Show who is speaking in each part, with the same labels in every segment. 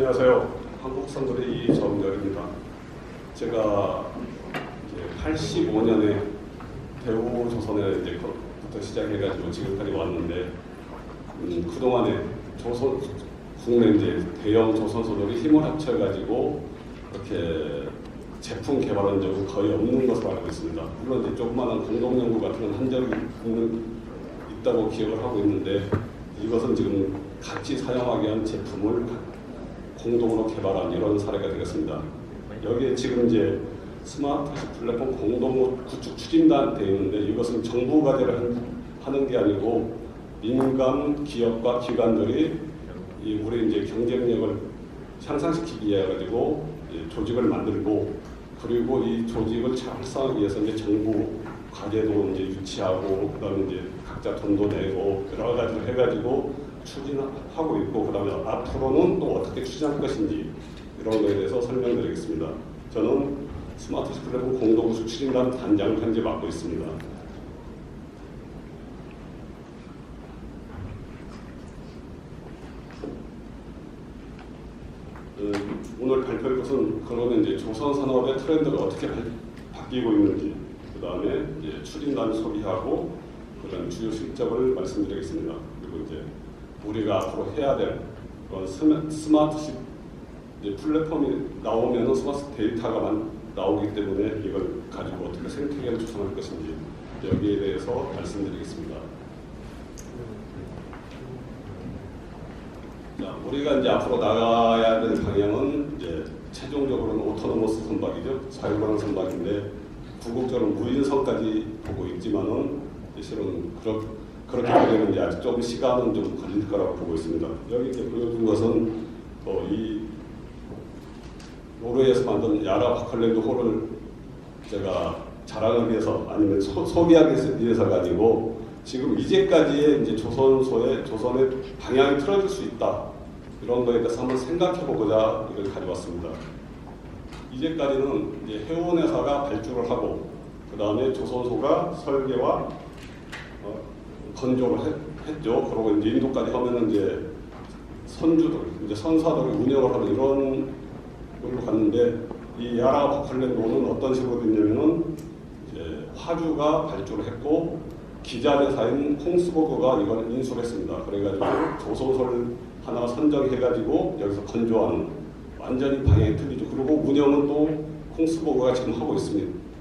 Speaker 1: 안녕하세요. 한국선거리 이정렬입니다. 제가 85년에 대우조선에 부터 시작해가지고 지금까지 왔는데 그동안에 국내 대형 조선소들이 힘을 합쳐가지고 이렇게 제품 개발한 적은 거의 없는 것으로 알고 있습니다. 물론 조그마한 공동연구 같은 건 한 적이 있다고 기억을 하고 있는데 이것은 지금 같이 사용하기 위한 제품을 공동으로 개발한 이런 사례가 되겠습니다. 여기에 지금 이제 스마트시 플랫폼 공동 구축 추진단 되어 있는데 이것은 정부가 하는 게 아니고 민간 기업과 기관들이 우리 이제 경쟁력을 향상시키기 위해 가지고 조직을 만들고 그리고 이 조직을 잘 활성화하기 위해서 이제 정부 과제도 이제 유치하고 그다음에 이제 각자 돈도 내고 여러 가지를 해가지고 추진하고 있고 그다음에 앞으로는 또 어떻게 추진할 것인지 이런 거에 대해서 설명드리겠습니다. 저는 스마트시 플랫폼 공동구축 추진단 단장을 현재 맡고 있습니다. 오늘 발표할 것은 그러면 이제 조선 산업의 트렌드가 어떻게 바뀌고 있는지, 그 다음에 이제 추진단 소개하고 그런 주요 실적을 말씀드리겠습니다. 그리고 이제 우리가 앞으로 해야 될 그런 스마트시 플랫폼이 나오면은 스마트 데이터가 나오기 때문에 이걸 가지고 어떻게 생태계를 조성할 것인지 여기에 대해서 말씀드리겠습니다. 자, 우리가 이제 앞으로 나가야 될 방향은 이제 최종적으로는 오토노머스 선박이죠. 자율방향 선박인데 궁극적으로 무인선까지 보고 있지만은 실은 그렇게 되면 이제 아직 조금 시간은 좀 걸릴 거라고 보고 있습니다. 여기 이제 보여준 것은 이 노르웨이에서 만든 야라 바칼랜드 호를 제가 자랑을 위해서 아니면 소개하기 위해서가 아니고 지금 이제까지의 이제 조선의 방향이 틀어질 수 있다 이런 거에 대해서 한번 생각해 보고자 이걸 가져왔습니다. 이제까지는 이제 해운회사가 발주를 하고 그 다음에 조선소가 설계와 건조를 했죠. 그리고 이제 인도까지 하면은 이제 선주들, 이제 선사들을 운영을 하는 이런 걸로 갔는데 이 야라 바칼랜드호는 어떤 식으로 됐냐면은 이제 화주가 발주를 했고 기자회사인 콩스버그가 이걸 인수를 했습니다. 그래가지고 조선소를 하나 선정해가지고 여기서 건조하는 완전히 방향이 틀리죠. 그리고 운영은 또 콩스버그가 지금 하고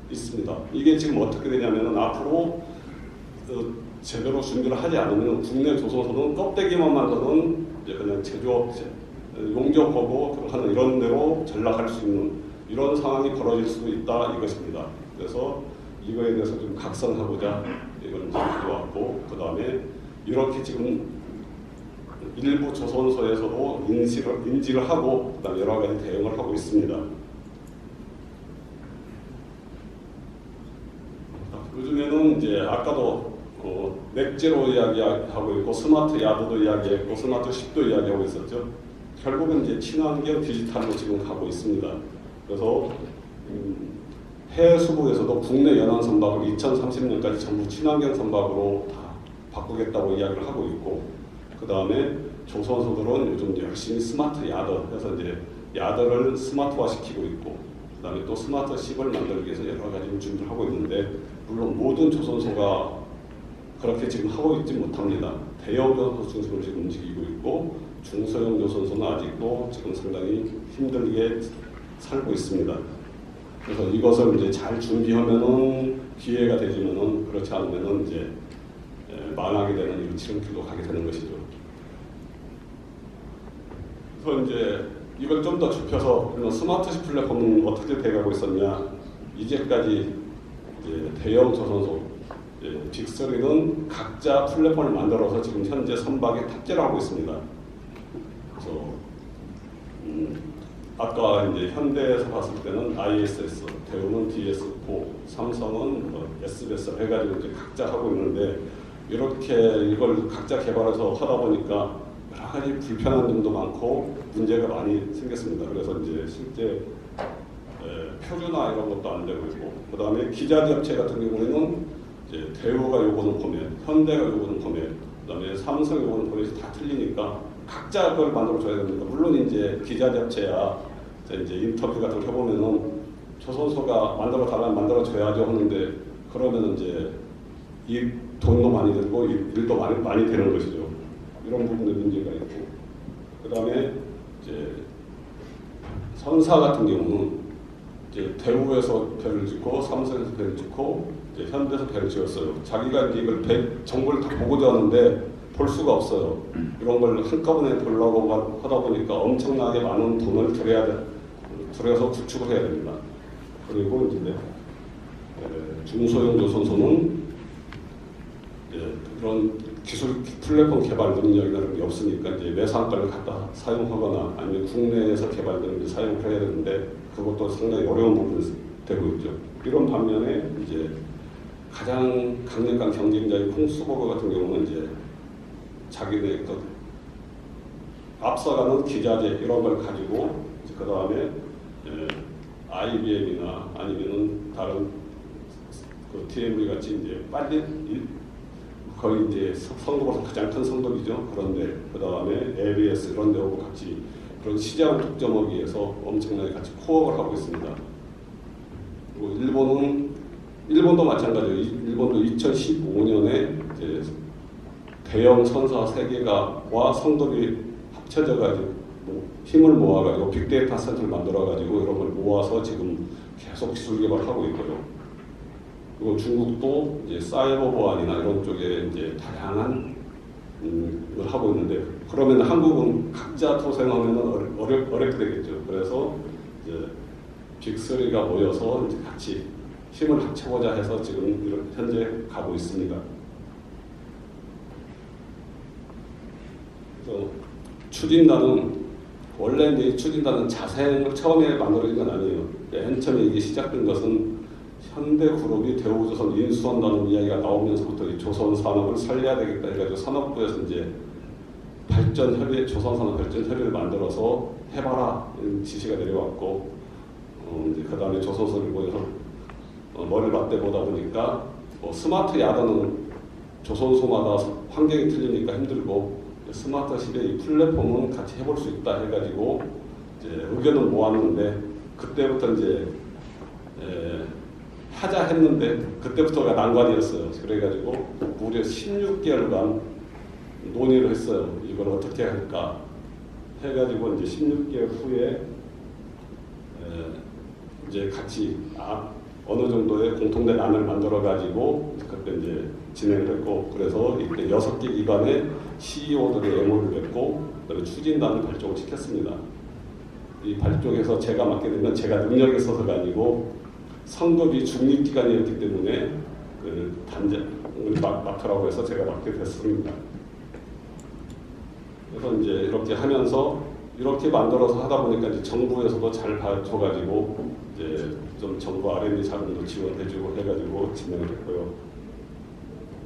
Speaker 1: 있습니다. 이게 지금 어떻게 되냐면은 앞으로 제대로 준비를 하지 않으면 국내 조선소는 껍데기만 만드는 이제 그냥 제조업체, 용접하고 하는 이런 데로 전락할 수 있는 이런 상황이 벌어질 수도 있다 이것입니다. 그래서 이거에 대해서 좀 각성하고자 이걸 이제 가져왔고 그 다음에 이렇게 지금 일부 조선소에서도 인지를 하고 그다음에 여러 가지 대응을 하고 있습니다. 요즘에는 이제 아까도 넷제로 이야기하고 있고 스마트 야드도 이야기했고 스마트 십도 이야기하고 있었죠. 결국은 이제 친환경 디지털로 지금 가고 있습니다. 그래서 해외 수국에서도 국내 연안 선박을 2030년까지 전부 친환경 선박으로 다 바꾸겠다고 이야기를 하고 있고 그 다음에 조선소들은 요즘 열심히 스마트 야드 해서 이제 야드를 스마트화 시키고 있고 그 다음에 또 스마트 십을 만들기 위해서 여러 가지 준비를 하고 있는데 물론 모든 조선소가 그렇게 지금 하고 있지 못합니다. 대형 조선소 중심으로 지금 움직이고 있고 중소형 조선소는 아직도 지금 상당히 힘들게 살고 있습니다. 그래서 이것을 이제 잘 준비하면은 기회가 되지만은 그렇지 않으면은 이제 망하게 되는 이런 지름길로 가게 되는 것이죠. 그래서 이제 이걸 좀 더 좁혀서 스마트시 플랫폼은 어떻게 돼가고 있었냐? 이제까지 이제 대형 조선소 빅3는 각자 플랫폼을 만들어서 지금 현재 선박에 탑재를 하고 있습니다. 그래서 아까 이제 현대에서 봤을 때는 ISS, 대우는 DS4, 삼성은 SBS 해가지고 이제 각자 하고 있는데 이렇게 이걸 각자 개발해서 하다 보니까 여러 가지 불편한 점도 많고 문제가 많이 생겼습니다. 그래서 이제 실제 표준화 이런 것도 안 되고 있고 그 다음에 기자재 업체 같은 경우에는 이제 대우가 요거는 포맷, 현대가 요거는 포맷, 그 다음에 삼성이 요거는 포맷이 다 틀리니까 각자 그걸 만들어줘야 됩니다. 물론 이제 기자 잡지야 이제 인터뷰 같은 거 해보면은 조선소가 만들어달라면 만들어줘야죠 하는데 그러면 이제 이 돈도 많이 들고 일도 많이 되는 것이죠. 이런 부분에 문제가 있고 그 다음에 이제 선사 같은 경우는 이제 대우에서 배를 짓고 삼성에서 배를 짓고 이제 현대에서 배를 지었어요. 자기가 이제 이걸 정보를 다 보고자 하는데 볼 수가 없어요. 이런 걸 한꺼번에 보려고 하다 보니까 엄청나게 많은 돈을 들여서 구축을 해야 됩니다. 그리고 이제 중소형 조선소는 그런 기술 플랫폼 개발 능력이나 그런 게 없으니까 이제 외상가를 갖다 사용하거나 아니면 국내에서 개발되는 게 사용을 해야 되는데 그것도 상당히 어려운 부분이 되고 있죠. 이런 반면에 이제 가장 강력한 경쟁자인 콩스버그 같은 경우는 이제 자기네 그 앞서가는 기자재 이런 걸 가지고 그 다음에 IBM이나 아니면은 다른 그 TMV 같이 이제 빨리 거의 이제 성급으로서 가장 큰 성급이죠. 그런데 그 다음에 ABS 이런 데하고 같이 그런 시장을 독점하기 위해서 엄청나게 같이 코업을 하고 있습니다. 그리고 일본도 마찬가지예요. 일본도 2015년에 이제 대형 선사 3개가와 성급이 합쳐져가지고 힘을 모아가지고 빅데이터 센터를 만들어가지고 이런 걸 모아서 지금 계속 기술 개발하고 있고요. 그리고 중국도 이제 사이버 보안이나 이런 쪽에 이제 다양한 걸 하고 있는데 그러면 한국은 각자 도생하면 어렵게 되겠죠. 그래서 이제 빅3가 모여서 이제 같이 힘을 합쳐보자 해서 지금 현재 가고 있습니다. 그래서 추진단은 원래 이제 추진단은 자생을 처음에 만들어진 건 아니에요. 맨 처음에 이게 시작된 것은 현대그룹이 대우조선 인수한다는 이야기가 나오면서부터 이 조선 산업을 살려야 되겠다 해가지고 산업부에서 이제 조선산업 발전 협의를 만들어서 해봐라 이런 지시가 내려왔고 이제 그 다음에 조선소를 모여서 머리를 맞대보다 보니까 스마트 야단은 조선소마다 환경이 틀리니까 힘들고 스마트 시대의 플랫폼은 같이 해볼 수 있다 해가지고 이제 의견을 모았는데 그때부터 이제 하자 했는데 그때부터가 난관이었어요. 그래가지고 무려 16개월간 논의를 했어요. 이걸 어떻게 할까 해가지고 이제 16개월 후에 이제 같이 어느 정도의 공통된 안을 만들어가지고 그때 이제 진행을 했고 그래서 이때 6개 기관의 CEO들의 MO를 냈고 그다음에 추진단을 발족을 시켰습니다. 이 발족에서 제가 맡게 되면 제가 능력이 있어서가 아니고 성급이 중립기관이었기 때문에 그 단장을 맡으라고 해서 제가 맡게 됐습니다. 그래서 이제 이렇게 하면서 이렇게 만들어서 하다 보니까 이제 정부에서도 잘 봐줘가지고 이제 좀 정부 R&D 자금도 지원해주고 해가지고 진행을 했고요.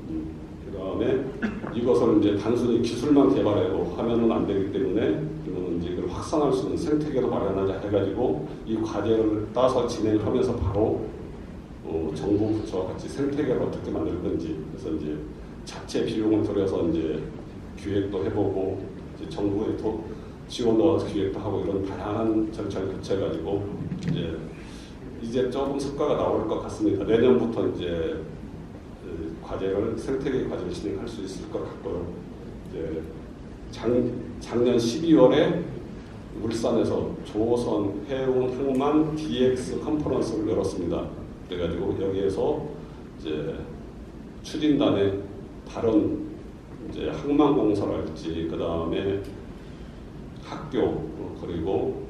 Speaker 1: 그 다음에 이것을 이제 단순히 기술만 개발해도 하면은 안 되기 때문에 그러면 이제 이걸 확산할 수 있는 생태계도 마련하자 해가지고 이 과제를 따서 진행을 하면서 바로 정부 부처와 같이 생태계를 어떻게 만들든지 그래서 이제 자체 비용을 들여서 이제 기획도 해보고 이제 정부에 지원도 기획도 하고 이런 다양한 절차를 거쳐가지고 이제 조금 성과가 나올 것 같습니다. 내년부터 이제 과제를 생태계 과제를 진행할 수 있을 것 같고요. 이제 작년 12월에 울산에서 조선 해운 항만 DX 컨퍼런스를 열었습니다. 그래가지고 여기에서 이제 추진단의 다른 이제 항만공사랄지 그 다음에 학교 그리고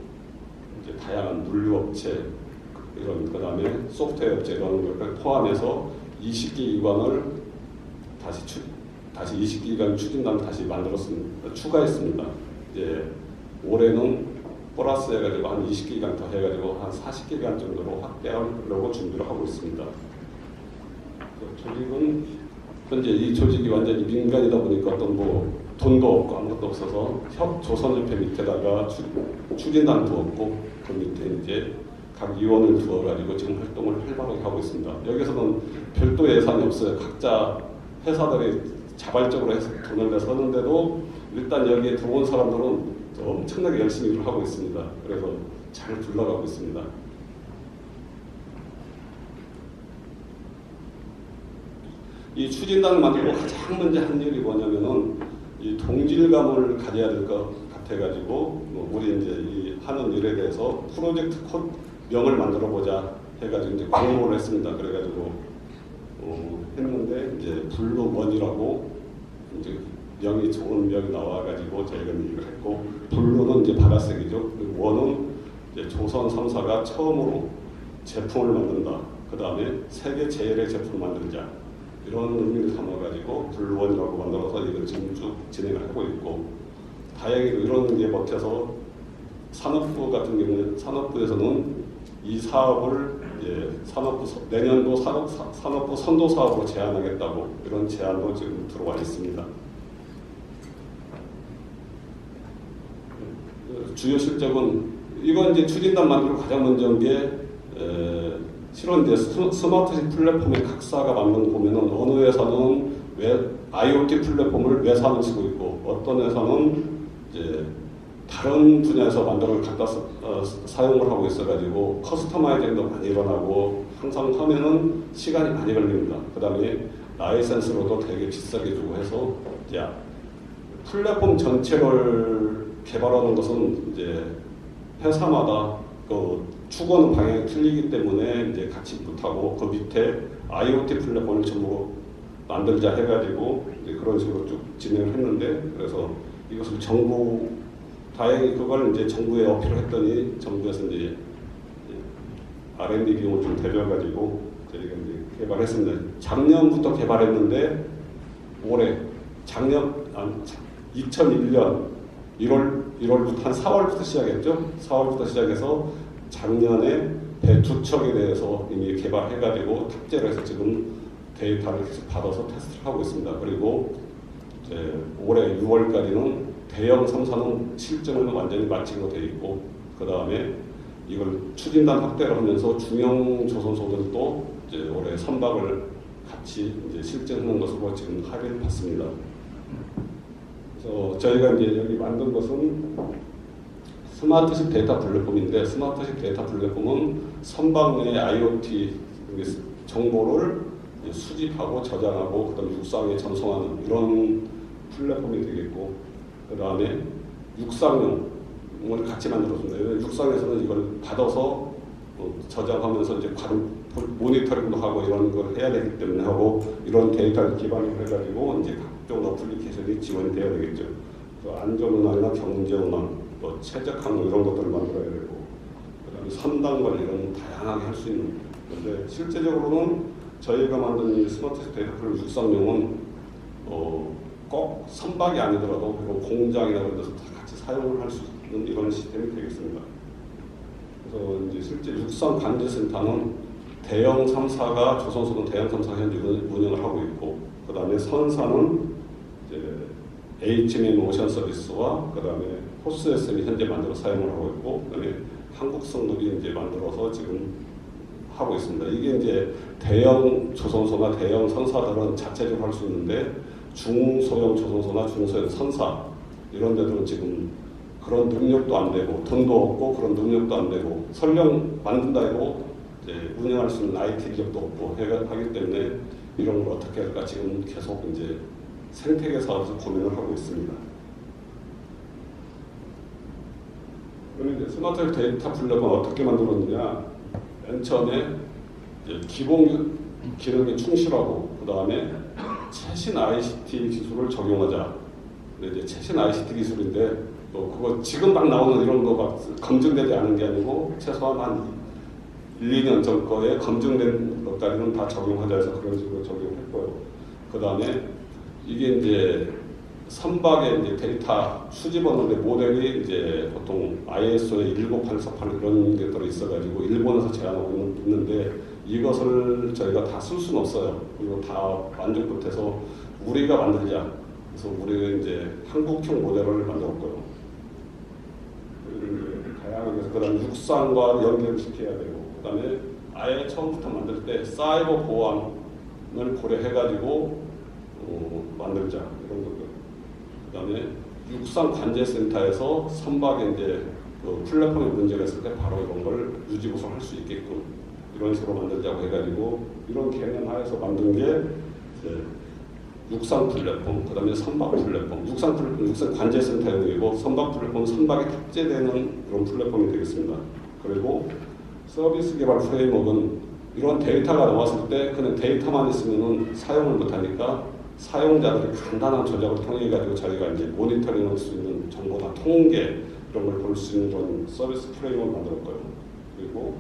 Speaker 1: 이제 다양한 물류업체 이런 그 다음에 소프트웨어 업체 이런 걸 포함해서 20개 기관을 다시 20개 기관 추진단을 다시 만들었습니다. 추가했습니다. 이제 올해는 플러스 해가지고 한 20개 기관 더 해가지고 한 40개 기관 정도로 확대하려고 준비를 하고 있습니다. 조직은 현재 이 조직이 완전히 민간이다 보니까 어떤 돈도 없고 아무것도 없어서 조선협회 밑에다가 추진단 두었고 그 밑에 이제 각 위원을 두어가지고 지금 활동을 활발하게 하고 있습니다. 여기서는 별도 예산이 없어요. 각자 회사들이 자발적으로 해서 돈을 내서 하는데도 일단 여기에 들어온 사람들은 엄청나게 열심히 일을 하고 있습니다. 그래서 잘 굴러가고 있습니다. 이 추진단을 만들고 가장 먼저 한 일이 뭐냐면은 이 동질감을 가져야 될 것 같아가지고 우리 이제 이 하는 일에 대해서 프로젝트 명을 만들어 보자 해가지고 이제 공모를 했습니다. 그래가지고 했는데 이제 블루원이라고 이제 명이 좋은 명이 나와가지고 저희가 이걸 했고, 블루는 이제 바다색이죠. 그리고 원은 이제 조선 3사가 처음으로 제품을 만든다. 그 다음에 세계 제일의 제품을 만들자. 이런 의미를 담아가지고 블루원이라고 만들어서 이걸 지금 쭉 진행을 하고 있고, 다행히도 이런 게 버텨서 산업부 같은 경우는 산업부에서는 이 사업을 산업부 내년도 산업부 선도 사업으로 제안하겠다고 이런 제안도 지금 들어와 있습니다. 주요 실적은 이건 이제 추진단 만들고 가장 먼저 한 게 실은 이제 스마트식 플랫폼의 각사가 맞는 보면은 어느 회사는 IoT 플랫폼을 외산을 쓰고 있고, 어떤 회사는 이제 다른 분야에서 만들어 갖다 사용을 하고 있어가지고 커스터마이징도 많이 일어나고 항상 하면은 시간이 많이 걸립니다. 그 다음에 라이센스로도 되게 비싸게 주고 해서 플랫폼 전체를 개발하는 것은 이제 회사마다 그 추구하는 방향이 틀리기 때문에 이제 같이 못하고 그 밑에 IoT 플랫폼을 전부 만들자 해가지고 이제 그런 식으로 쭉 진행을 했는데, 그래서 이것을 다행히 그걸 이제 정부에 어필을 했더니 정부에서 이제 R&D 비용을 좀 대줘가지고 저희가 이제 개발했습니다. 작년부터 개발했는데 작년 2001년 1월부터 한 4월부터 시작했죠. 4월부터 시작해서 작년에 배 2척에 대해서 이미 개발해가지고 탑재를 해서 지금 데이터를 계속 받아서 테스트를 하고 있습니다. 그리고 이제 올해 6월까지는 대형 3사는 실증을 완전히 마치고 돼 있고, 그 다음에 이걸 추진단 확대를 하면서 중형 조선소들도 이제 올해 선박을 같이 이제 실증하는 것으로 지금 합의를 받습니다. 그래서 저희가 이제 여기 만든 것은 스마트식 데이터 플랫폼인데, 스마트식 데이터 플랫폼은 선박 내 IoT 정보를 수집하고 저장하고 그다음에 육상에 전송하는 이런 플랫폼이 되겠고, 그 다음에 육상용을 같이 만들었습니다. 육상에서는 이걸 받아서 저장하면서 이제 모니터링도 하고 이런 걸 해야 되기 때문에 하고, 이런 데이터를 기반으로 해가지고 이제 각종 어플리케이션이 지원이 돼야 되겠죠. 안전운항이나 경제운항, 최적항 이런 것들을 만들어야 되고, 그다음에 선당관 이런 다양하게 할 수 있는. 그런데 실제적으로는 저희가 만든 이 스마트 데이터 플랫폼 육상용은 꼭 선박이 아니더라도 공장이나 그런 데서 다 같이 사용을 할 수 있는 이런 시스템이 되겠습니다. 그래서 이제 실제 육상 관제센터는 대형 3사가 조선소는 대형 3사 현재 운영을 하고 있고, 그 다음에 선사는 이제 HMM 오션 서비스와 그 다음에 호스 SM이 현재 만들어 사용을 하고 있고, 그 다음에 한국성놀이 이제 만들어서 지금 하고 있습니다. 이게 이제 대형 조선소나 대형 선사들은 자체적으로 할 수 있는데, 중소형 조선소나 중소형 선사 이런 데들은 지금 그런 능력도 안 되고 돈도 없고 그런 능력도 안 되고 설령 만든다 해도 이제 운영할 수 있는 IT 기업도 없고 하기 때문에 이런 걸 어떻게 할까 지금 계속 이제 생태계 사업에서 고민을 하고 있습니다. 그런데 스마트 데이터 플랫폼을 어떻게 만들었느냐? 맨 처음에 기본 기능에 충실하고 그 다음에 최신 ICT 기술을 적용하자. 근데 이제 최신 ICT 기술인데 그거 지금 막 나오는 이런 거 막 검증되지 않은 게 아니고 최소한 한 1, 2년 전 거에 검증된 것까지는 다 적용하자 해서 그런 식으로 적용했고요. 그 다음에 이게 이제 선박에 이제 데이터 수집하는데 모델이 이제 보통 ISO에 19848 이런 것들이 있어가지고 일본에서 제안하고 있는데 이것을 저희가 다 쓸 수는 없어요. 그리고 다 만족 못해서 우리가 만들자. 그래서 우리는 이제 한국형 모델을 만들었고요. 다양하게 해서 그다음에 육상과 연결을 시켜야 되고, 그다음에 아예 처음부터 만들 때 사이버 보안을 고려해가지고 만들자 이런 것들. 그다음에 육상관제센터에서 선박에 이제 그 플랫폼에 문제가 있을 때 바로 이런 걸 유지보수할 수 있게끔 이런 식으로 만들자고 해가지고 이런 개념 하에서 만든 게 이제 육상 플랫폼, 그 다음에 선박 플랫폼, 육상 플랫폼, 육상 관제센터용이고 선박 플랫폼, 선박에 탑재되는 그런 플랫폼이 되겠습니다. 그리고 서비스 개발 프레임워크는 이런 데이터가 나왔을 때 그냥 데이터만 있으면 사용을 못하니까 사용자들이 간단한 조작을 통해 가지고 자기가 이제 모니터링할 수 있는 정보나 통계 이런 걸 볼 수 있는 그런 서비스 프레임워크를 만들었고요. 그리고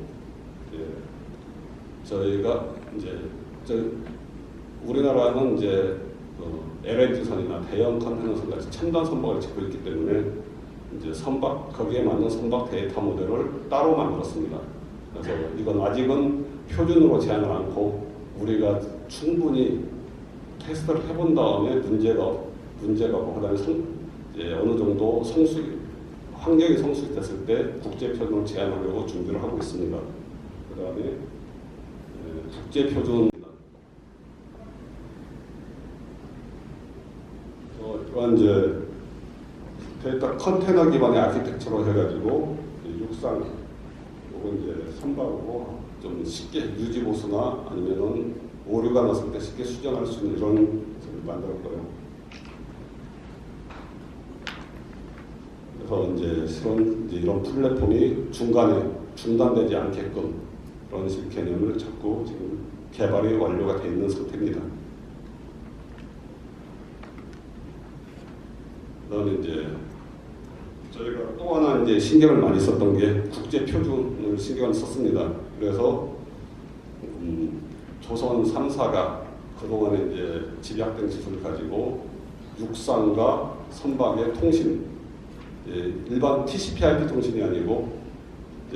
Speaker 1: 저희가 이제 우리나라는 이제 LNG선이나 대형 컨테너선 같이 첨단 선박을 짓고 있기 때문에 이제 선박 거기에 맞는 선박 데이터 모델을 따로 만들었습니다. 그래서 이건 아직은 표준으로 제한을 않고 우리가 충분히 테스트를 해본 다음에 문제가 없고 그다음에 이제 어느 정도 환경이 성숙됐을 때 국제 표준으로 제한하려고 준비를 하고 있습니다. 그다음에 국제 표준 이런 이제 데이터 컨테이너 기반의 아키텍처로 해가지고 육상 혹은 이제 선박으로 좀 쉽게 유지 보수나 아니면은 오류가 났을 때 쉽게 수정할 수 있는 이런 것을 만들었고요. 그래서 이제 실은 이런 플랫폼이 중간에 중단되지 않게끔 그런 식 개념을 잡고 지금 개발이 완료가 되어 있는 상태입니다. 그다음에 이제 저희가 또 하나 이제 신경을 많이 썼던 게 국제 표준을 신경을 썼습니다. 그래서 조선 3사가 그동안에 이제 집약된 기술을 가지고 육상과 선박의 통신, 일반 TCP/IP 통신이 아니고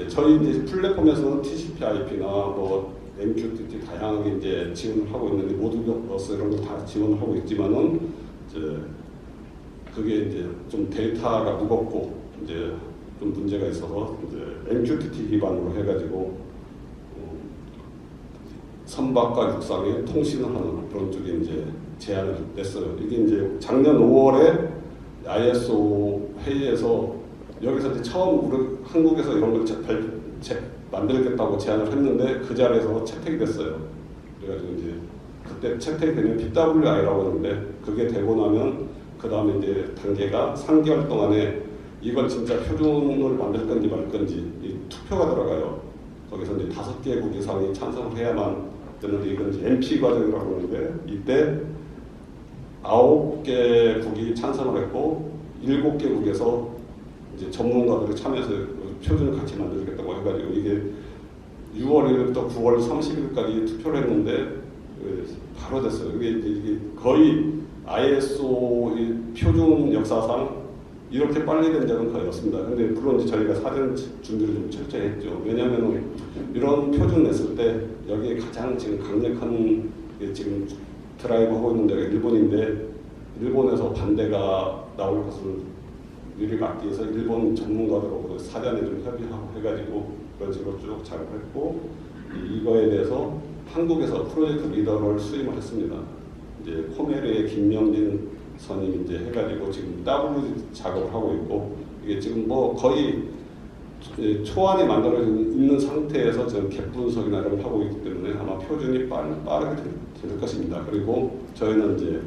Speaker 1: 저희 이제 플랫폼에서는 TCP/IP나 뭐 MQTT 다양하게 이제 지원을 하고 있는데 모듈러스 이런 거 다 지원을 하고 있지만은 이제 그게 이제 좀 데이터가 무겁고 이제 좀 문제가 있어서 이제 MQTT 기반으로 해가지고 선박과 육상의 통신을 하는 그런 쪽에 이제 제안을 냈어요. 이게 이제 작년 5월에 ISO 회의에서 여기서 이제 처음 우리 한국에서 이런 걸 만들겠다고 제안을 했는데 그 자리에서 채택이 됐어요. 그래가지고 이제 그때 채택이 되면 PWI라고 하는데 그게 되고 나면 그 다음에 이제 단계가 3개월 동안에 이걸 진짜 표준을 만들 건지 말 건지 이 투표가 들어가요. 거기서 이제 5개국 이상이 찬성을 해야만 되는데 이건 이제 MP 과정이라고 하는데 이때 9개국이 찬성을 했고 7개국에서 이제 전문가들이 참여해서 표준을 같이 만들겠다고 해가지고 이게 6월 1일부터 9월 30일까지 투표를 했는데 바로 됐어요. 이게 거의 ISO 표준 역사상 이렇게 빨리 된 적은 거의 없습니다. 근데 물론 이제 저희가 사전 준비를 좀 철저히 했죠. 왜냐하면 이런 표준 냈을 때 여기에 가장 지금 강력한 지금 드라이브 하고 있는 데가 일본인데 일본에서 반대가 나올 것을 미리 막기 위해서 일본 전문가들하고 사전에 좀 협의하고 해가지고 그런 식으로 쭉 작업했고 이거에 대해서 한국에서 프로젝트 리더를 수임을 했습니다. 이제 코메르의 김명진 선임 이제 해가지고 지금 W 작업을 하고 있고 이게 지금 뭐 거의 초안이 만들어져 있는 상태에서 지금 갭 분석이나 이런 걸 하고 있기 때문에 아마 표준이 빠르게 될 것입니다. 그리고 저희는 이제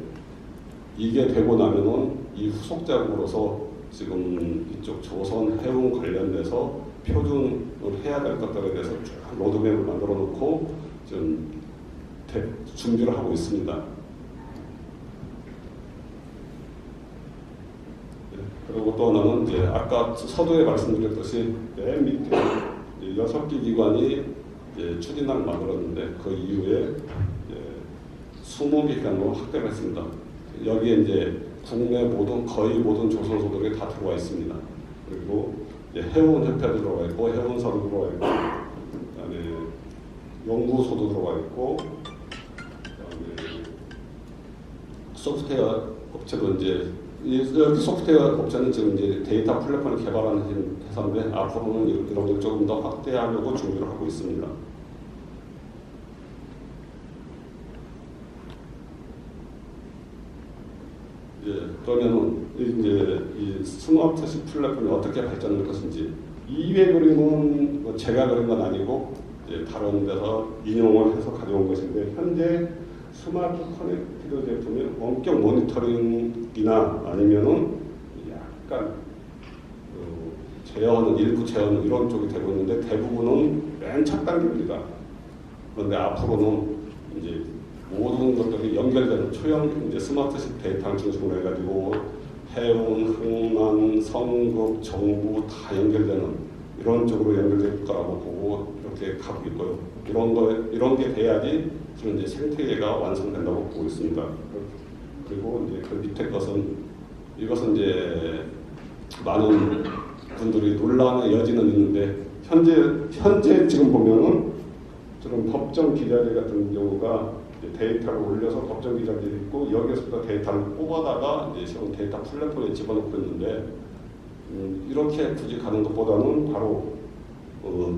Speaker 1: 이게 되고 나면은 이 후속 작업으로서 지금 이쪽 조선 해운 관련돼서 표준을 해야 될 것들에 대해서 쭉 로드맵을 만들어 놓고 지금 준비를 하고 있습니다. 그리고 또 하나는 이제 아까 서두에 말씀드렸듯이 맨 밑에 6개 기관이 이제 추진안을 만들었는데 그 이후에 20개 기관으로 확대를 했습니다. 여기에 이제 국내 거의 모든 조선소들이 다 들어와 있습니다. 그리고 해운협회도 들어와 있고 해운사도 들어와 있고 그다음에 연구소도 들어와 있고 그다음에 소프트웨어 업체도 이제 여기 소프트웨어 업체는 지금 이제 데이터 플랫폼을 개발하는 회사인데 앞으로는 이런 걸 조금 더 확대하려고 준비를 하고 있습니다. 그러면은 이제 이 스마트시 플랫폼이 어떻게 발전할 것인지, 이외 그림은 뭐 제가 그린 건 아니고 이제 다른 데서 인용을 해서 가져온 것인데, 현재 스마트 커넥티드 제품의 원격 모니터링이나 아니면은 약간 제어는 일부 제어는 이런 쪽이 되고 있는데, 대부분은 맨 첫 단계입니다. 그런데 앞으로는 이제 모든 것들이 연결되는 초형 이제 스마트식 데이터를 중심으로 해가지고 해운, 항만, 성급, 정부 다 연결되는 이런 쪽으로 연결될 거라고 보고 이렇게 가고 있고요. 이런 게 돼야지 지금 이제 생태계가 완성된다고 보고 있습니다. 그리고 이제 그 밑에 것은, 이것은 이제 많은 분들이 논란의 여지는 있는데, 현재 지금 보면은 저런 법정 기자재 같은 경우가 데이터를 올려서 법정 기자재도 있고, 여기서부터 데이터를 뽑아다가 이제 새로운 데이터 플랫폼에 집어넣고 있는데, 이렇게 굳이 가는 것보다는 바로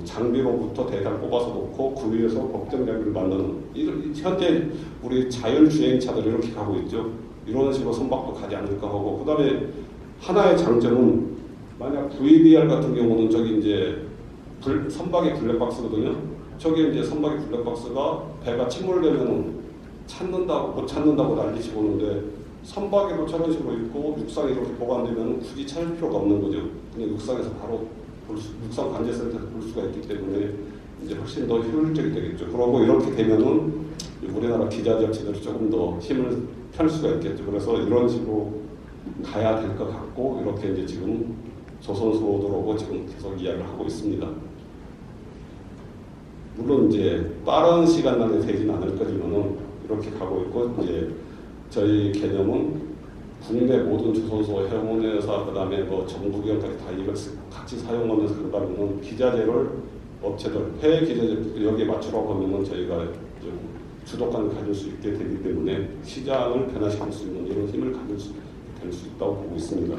Speaker 1: 장비로부터 데이터를 뽑아서 놓고 그 위에서 법정 장비를 만드는, 현재 우리 자율주행차들 이렇게 가고 있죠. 이런 식으로 선박도 가지 않을까 하고, 그 다음에 하나의 장점은, 만약 VDR 같은 경우는 저기 이제 선박의 블랙박스거든요. 저기 이제 선박의 블랙박스가 배가 침몰되면은 못 찾는다고 난리치고 오는데, 선박에도 저런 식으로 있고 육상에 이렇게 보관되면 굳이 찾을 필요가 없는 거죠. 그냥 육상에서 바로 육상 관제센터에서 볼 수가 있기 때문에 이제 훨씬 더 효율적이 되겠죠. 그러고 이렇게 되면은 우리나라 기자재 업체들이 조금 더 힘을 펼 수가 있겠죠. 그래서 이런 식으로 가야 될 것 같고, 이렇게 이제 지금 조선소들하고 지금 계속 이야기를 하고 있습니다. 물론 이제 빠른 시간 안에 되지는 않을 거지만은 이렇게 가고 있고, 이제 저희 개념은 국내 모든 조선소, 해운회사, 그다음에 뭐 정부 기업까지 다 이걸 같이 사용하면서 그러다보면 기자재를 업체들, 해외 기자재 여기에 맞추라고 하면은 저희가 좀 주도권을 가질 수 있게 되기 때문에 시장을 변화시킬 수 있는 이런 힘을 가질 수 있다고 보고 있습니다.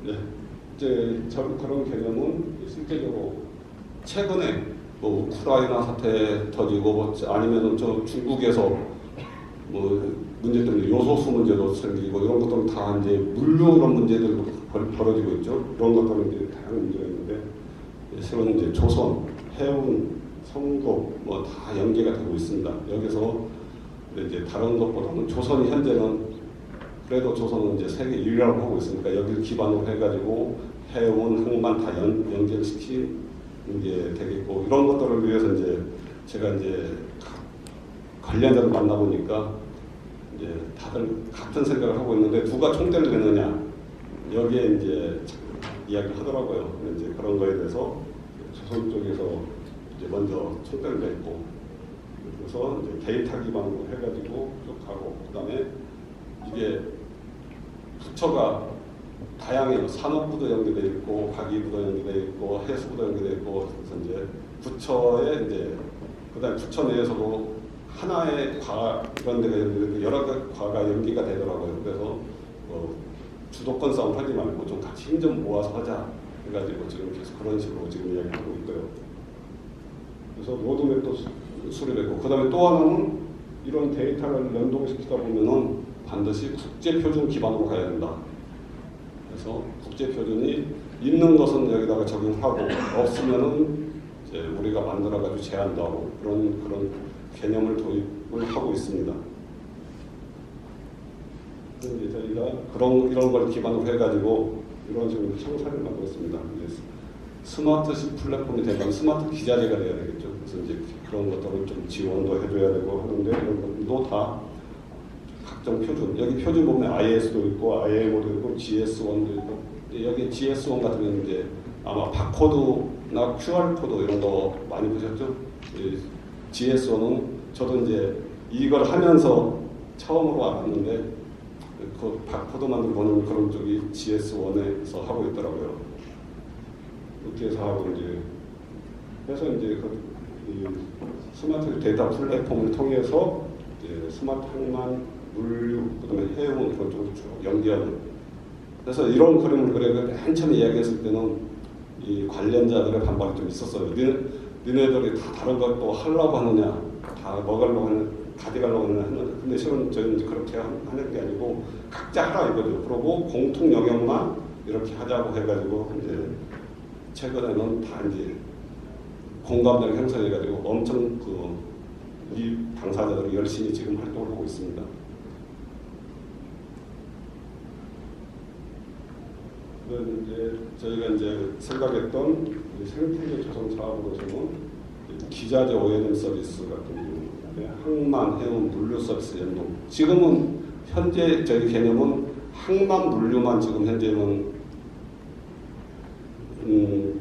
Speaker 1: 네. 이제 그런 개념은 실제적으로 최근에 뭐 우크라이나 사태 터지고 뭐 아니면은 저 중국에서 뭐 문제 때문에 요소수 문제도 생기고 이런 것들은 다 이제 물류 이런 문제들도 벌어지고 있죠. 이런 것들은 이제 다양한 문제가 있는데, 새로운 이제 조선, 해운, 성급 뭐 다 연계가 되고 있습니다. 여기서 이제 다른 것보다는 조선이 현재는 그래도 조선은 이제 세계 1위라고 하고 있으니까 여기를 기반으로 해가지고 해운, 항만 다 연결시킨 게 되겠고, 이런 것들을 위해서 이제 제가 이제 관련자를 만나보니까 이제 다들 같은 생각을 하고 있는데, 누가 총대를 내느냐 여기에 이제 이야기를 하더라고요. 이제 그런 거에 대해서 조선 쪽에서 이제 먼저 총대를 냈고, 그래서 이제 데이터 기반으로 해가지고 쭉 가고, 그다음에 이게 부처가 다양해요. 산업부도 연계돼 있고, 과기부도 연계돼 있고, 해수부도 연계돼 있고, 그래서 이제 부처에 이제 그다음에 부처 내에서도 하나의 과 이런 데가 연계돼 여러 과가 연계가 되더라고요. 그래서 주도권 싸움 하지 말고 좀 같이 힘 좀 모아서 하자 해가지고 지금 계속 그런 식으로 지금 이야기하고 있고요. 그래서 로드맵도 수립했고, 그다음에 또 하나는 이런 데이터를 연동시키다 보면은 반드시 국제표준 기반으로 가야 된다. 그래서 국제표준이 있는 것은 여기다가 적용하고, 없으면은 이제 우리가 만들어가지고 제한도 하고 그런 개념을 도입을 하고 있습니다. 이제 저희가 이런 걸 기반으로 해가지고 이런 식으로 형상을 만들고 있습니다. 스마트식 플랫폼이 되면 스마트 기자재가 돼야 되겠죠. 그래서 이제 그런 것들을 좀 지원도 해줘야 되고 하는데, 이런 것도 다 각종 표준, 여기 표준 보면 IS도 있고 IMO도 있고 GS1도 있고, 여기 GS1 같은 경우는 이제 아마 바코드나 QR코드 이런 거 많이 보셨죠? GS1은 저도 이제 이걸 하면서 처음으로 알았는데, 그 바코드 만들고 보는 그런 쪽이 GS1에서 하고 있더라고요. 그렇게 해서 하고 이제 해서 이제 이 스마트 데이터 플랫폼을 통해서 이제 스마트 항만, 물류, 그다음에 해운 그런 쪽으로 쭉 연계하는. 그래서 이런 그림을 그려서 맨 처음에 이야기했을 때는 이 관련자들의 반발이 좀 있었어요. 니네들이 다 다른 것도 하려고 하느냐, 다 먹으려고 하는 가져가려고 했는데 근데 실은 저희는 이제 그렇게 하는 게 아니고 각자 하라 이거죠. 그러고 공통 영역만 이렇게 하자고 해가지고 이제 최근에는 다 이제 공감대를 형성해가지고 엄청 우리 당사자들이 열심히 지금 활동을 하고 있습니다. 이제 저희가 이제 생각했던 생태계 조성 사업으로서는 기자재 오해된 서비스 같은 경우, 항만, 해운, 물류 서비스 연동. 지금은 현재 저희 개념은 항만, 물류만 지금 현재는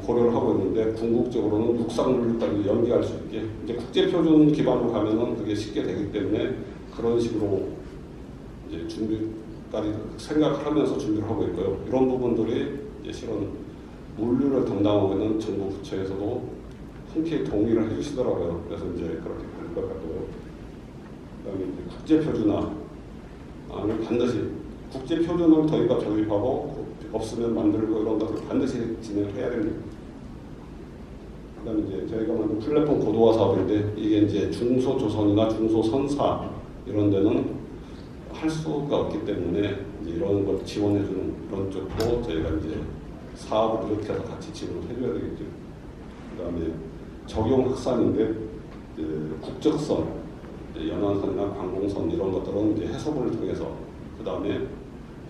Speaker 1: 고려를 하고 있는데 궁극적으로는 육상 물류까지 연계할 수 있게 이제 국제 표준 기반으로 가면은 그게 쉽게 되기 때문에 그런 식으로 이제 준비까지 생각하면서 준비를 하고 있고요. 이런 부분들이 이제 실은 물류를 담당하고 있는 정부 부처에서도 흔쾌히 동의를 해주시더라고요. 그래서 이제 그렇게 될 것 같고요. 그다음에 이제 국제 표준화 아니면 반드시 국제 표준을 저희가 조립하고 없으면 만들고 이런 것을 반드시 진행해야 됩니다. 그다음에 이제 저희가 만든 플랫폼 고도화 사업인데 이게 이제 중소조선이나 중소선사 이런 데는 할 수가 없기 때문에 이제 이런 걸 지원해주는 이런 쪽도 저희가 이제 사업을 이렇게 해서 같이 지원을 해줘야 되겠죠. 그다음에 적용 확산인데 국적선, 연안선이나 관공선 이런 것들은 이제 해소를 통해서 그다음에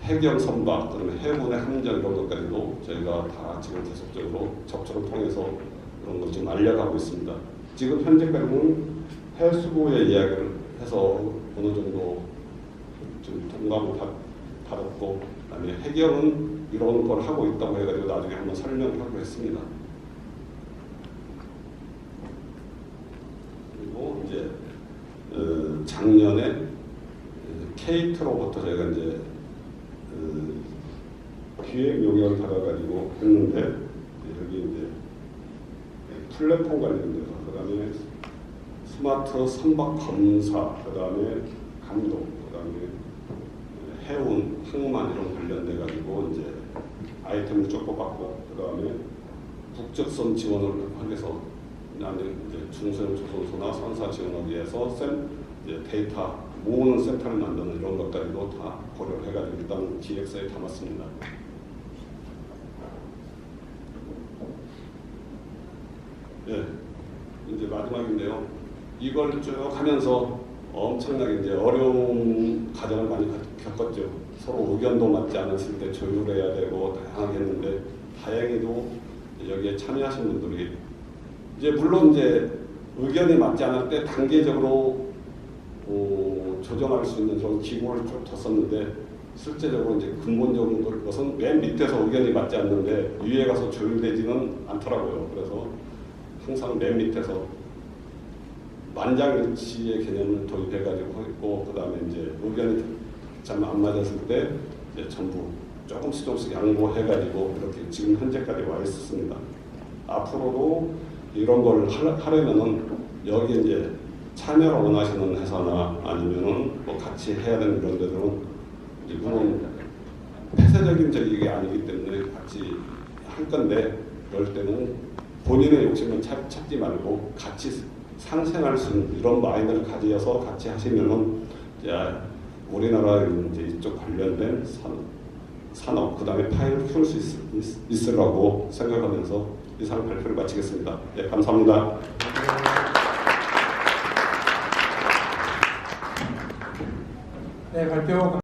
Speaker 1: 해경 선박, 그다음에 해군의 함정 이런 것까지도 저희가 다 지금 계속적으로 접촉을 통해서 이런 걸 좀 알려가고 있습니다. 지금 현재까지는 해수부의 이야기를 해서 어느 정도 좀 동감을 받았고, 그다음에 해경은 이런 걸 하고 있다고 해가지고 나중에 한번 설명을 하기로 했습니다. 그리고 이제 작년에 케이트로부터 저희가 이제 기획 용역을 받아가지고 했는데 여기 이제 플랫폼 관련돼서 그다음에 스마트 선박 검사, 그다음에 감독, 그다음에 해운, 항만 이런 관련돼 가지고 이제 아이템을 쭉 뽑았고 그다음에 국적선 지원을 하기 위해서 그다음에 이제 중소형 조선소나 선사 지원을 위해서 이제 데이터 모으는 센터를 만드는 이런 것까지도 다 고려를 해가지고 일단 기획서에 담았습니다. 예, 이제 마지막인데요. 이걸 쭉 하면서 엄청나게 이제 어려운 과정을 많이 겪었죠. 서로 의견도 맞지 않았을 때 조율해야 되고 다양하게 했는데 다행히도 여기에 참여하신 분들이 이제 물론 이제 의견이 맞지 않을 때 단계적으로 조정할 수 있는 그런 기구를 쭉 뒀었는데 실제적으로 이제 근본적인 것은 맨 밑에서 의견이 맞지 않는데 위에 가서 조율되지는 않더라고요. 그래서 항상 맨 밑에서 만장일치의 개념을 도입해가지고 있고 그다음에 이제 의견이 참 안 맞았을 때 이제 전부 조금씩 양보해가지고 이렇게 지금 현재까지 와 있었습니다. 앞으로도 이런 걸 하려면은 여기 이제 참여를 원하시는 회사나 아니면은 뭐 같이 해야 되는 이런 데들은 이제 물론 폐쇄적인 적이 아니기 때문에 같이 할 건데 그럴 때는 본인의 욕심을 찾지 말고 같이 상생할 수 있는 이런 마인드를 가지어서 같이 하시면은 이제 우리나라 이제 이쪽 관련된 산업 그다음에 파일을 키울 수 있으라고 생각하면서 이상 발표를 마치겠습니다. 네, 감사합니다.
Speaker 2: 네, 발표